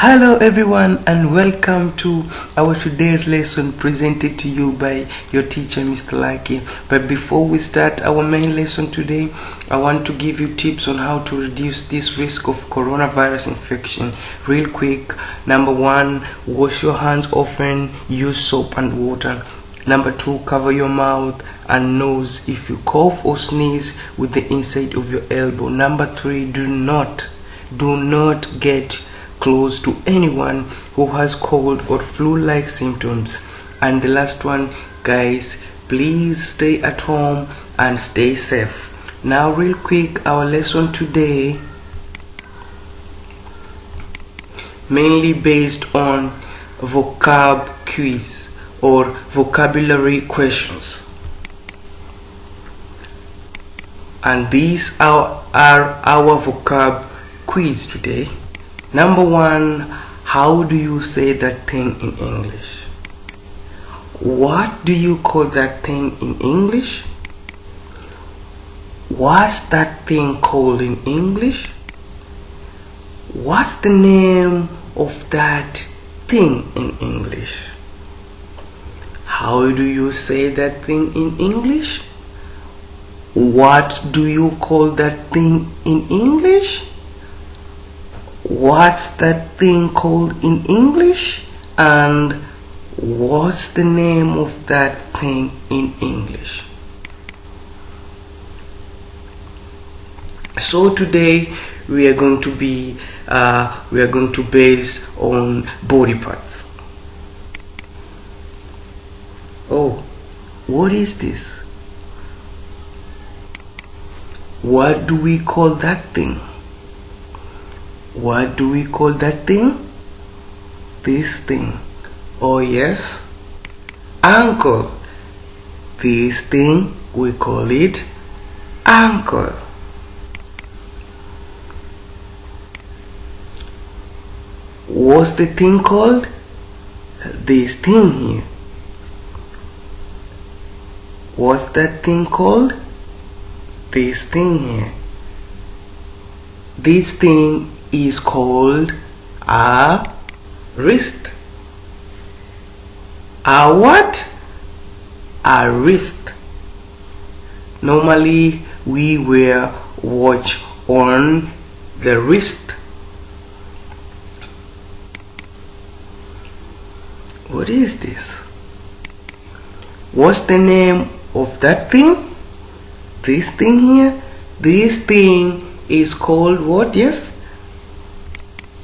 Hello everyone and welcome to our today's lesson presented to you by your teacher Mr. Lucky. But before we start our main lesson today, I want to give you tips on how to reduce this risk of coronavirus infection real quick. Number 1, wash your hands often, use soap and water. Number 2, cover your mouth and nose if you cough or sneeze with the inside of your elbow. Number 3, do not get close to anyone who has cold or flu-like symptoms. And the last one, guys, please stay at home and stay safe. Now real quick, our lesson today mainly based on vocab quiz or vocabulary questions, and these are our vocab quiz today. Number 1, how do you say that thing in English? What do you call that thing in English? What's that thing called in English? What's the name of that thing in English? How do you say that thing in English? What do you call that thing in English? What's that thing called in English? And what's the name of that thing in English? So today we are going to base on body parts. Oh, what is this? What do we call that thing? What do we call that thing? This thing. Oh yes, ankle. This thing, we call it ankle. What's the thing called? This thing here. What's that thing called? This thing here. This thing is called a wrist. A what? A wrist. Normally we wear watch on the wrist. What is this? What's the name of that thing? This thing here? This thing is called what? Yes?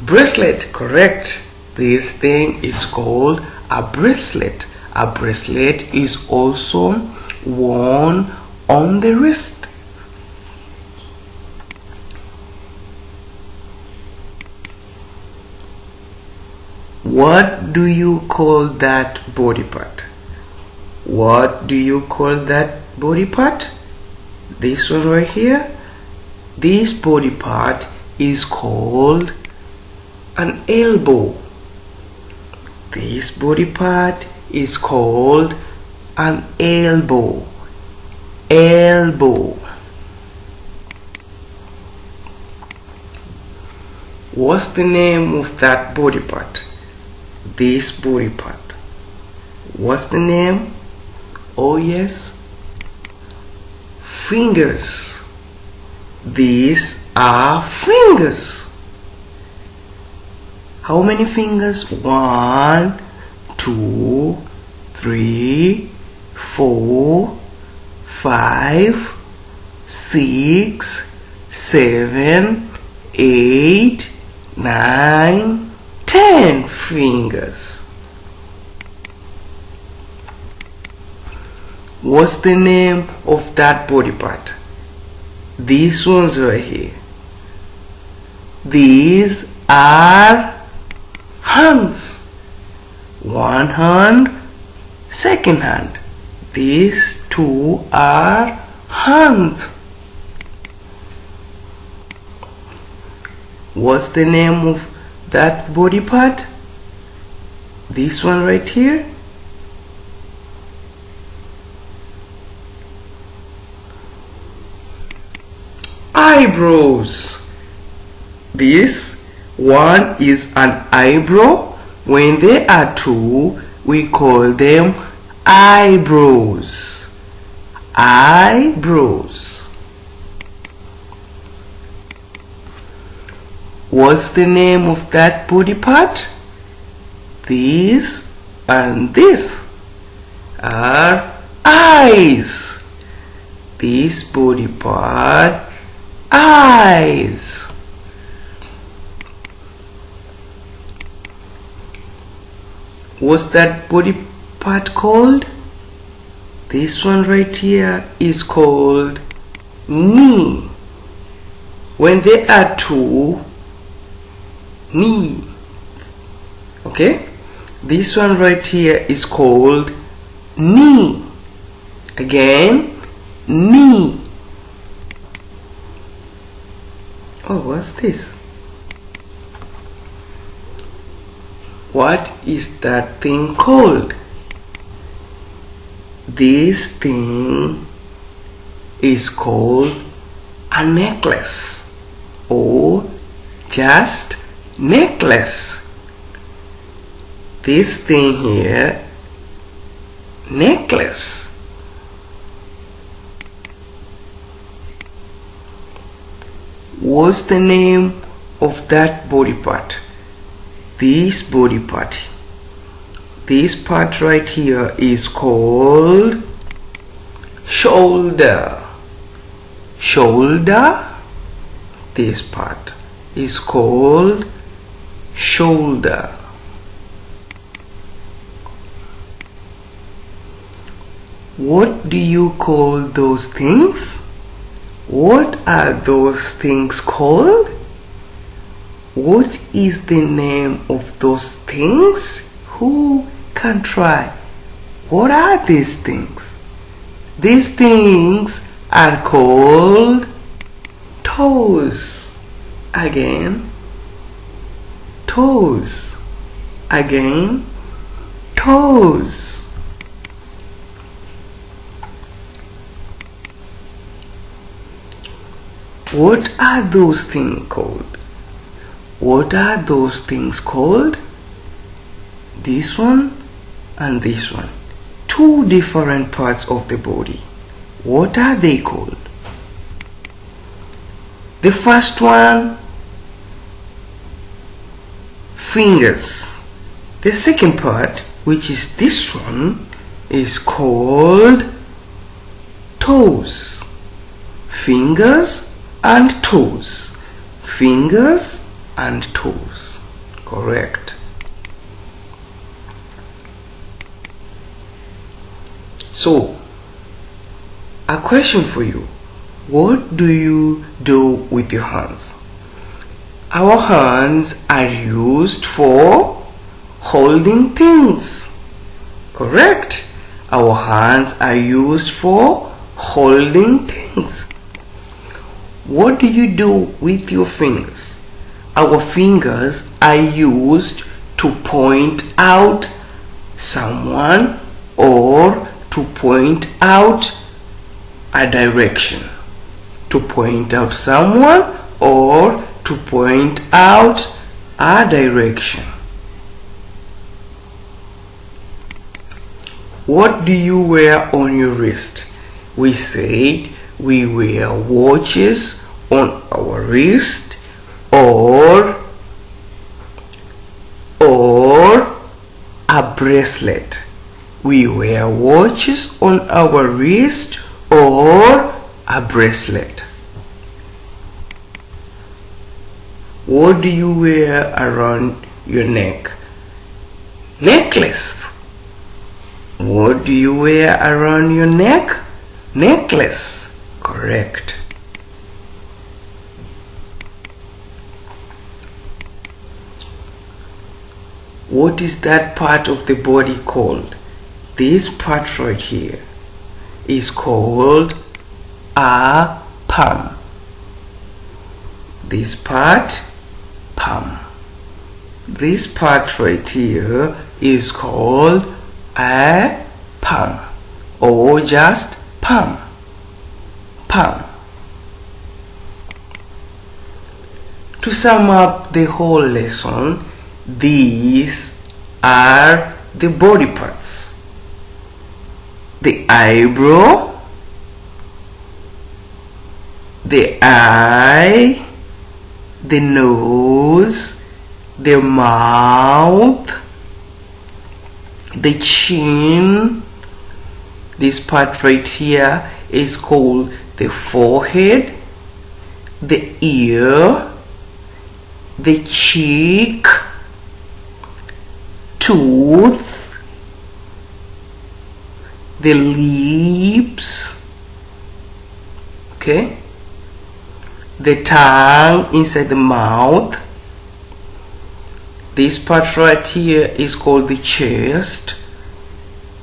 Bracelet. Correct. This thing is called a bracelet. A bracelet is also worn on the wrist. What do you call that body part? What do you call that body part? This one right here. This body part is called an elbow. This body part is called an elbow. Elbow. What's the name of that body part? This body part. What's the name? Oh yes, fingers. These are fingers. How many fingers? 1, 2, 3, 4, 5, 6, 7, 8, 9, 10 fingers. What's the name of that body part? These ones right here. These are hands. One hand, second hand. These two are hands. What's the name of that body part? This one right here. Eyebrows. This One is an eyebrow. When there are two, we call them eyebrows. Eyebrows. What's the name of that body part? This and this are eyes. This body part, eyes. What's that body part called? This one right here is called knee. When there are two, knees. Okay? This one right here is called knee. Again, knee. Oh, what's this? What is that thing called? This thing is called a necklace or just necklace. This thing here, necklace. What's the name of that body part? This body part. This part right here is called shoulder. Shoulder. This part is called shoulder. What do you call those things? What are those things called? What is the name of those things? Who can try? What are these things? These things are called toes. Again, toes. Again, toes. What are those things called? What are those things called? This one and this one. Two different parts of the body. What are they called? The first one, fingers. The second part, which is this one, is called toes. Fingers and toes. Fingers and toes. Correct. So, a question for you. What do you do with your hands? Our hands are used for holding things. Correct? Our hands are used for holding things. What do you do with your fingers? Our fingers are used to point out someone or to point out a direction. To point out someone or to point out a direction. What do you wear on your wrist? We said we wear watches on our wrist or a bracelet. We wear watches on our wrist or a bracelet. What do you wear around your neck? Necklace. What do you wear around your neck? Necklace. Correct. What is that part of the body called? This part right here is called a palm. This part, palm. This part right here is called a palm or just palm. Palm. To To sum up the whole lesson, these are the body parts: the eyebrow, the eye, the nose, the mouth, the chin. This part right here is called the forehead, the ear, the cheek, tooth, the lips, okay, the tongue inside the mouth. This part right here is called the chest,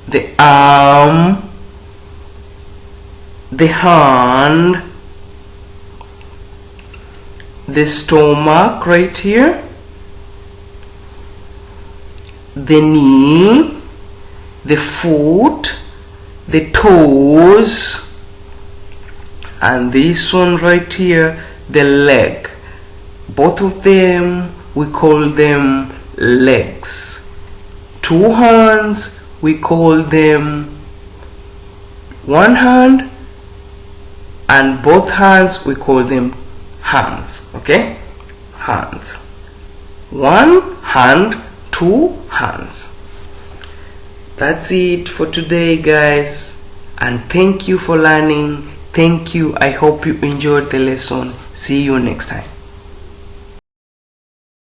the arm, the hand, the stomach right here, the knee, the foot, the toes, and this one right here, the leg. Both of them we call them legs. Two hands we call them one hand, and both hands we call them hands. Okay, hands. One hand, two hands. That's it for today, guys, and thank you for learning. Thank you. I hope you enjoyed the lesson. See you next time.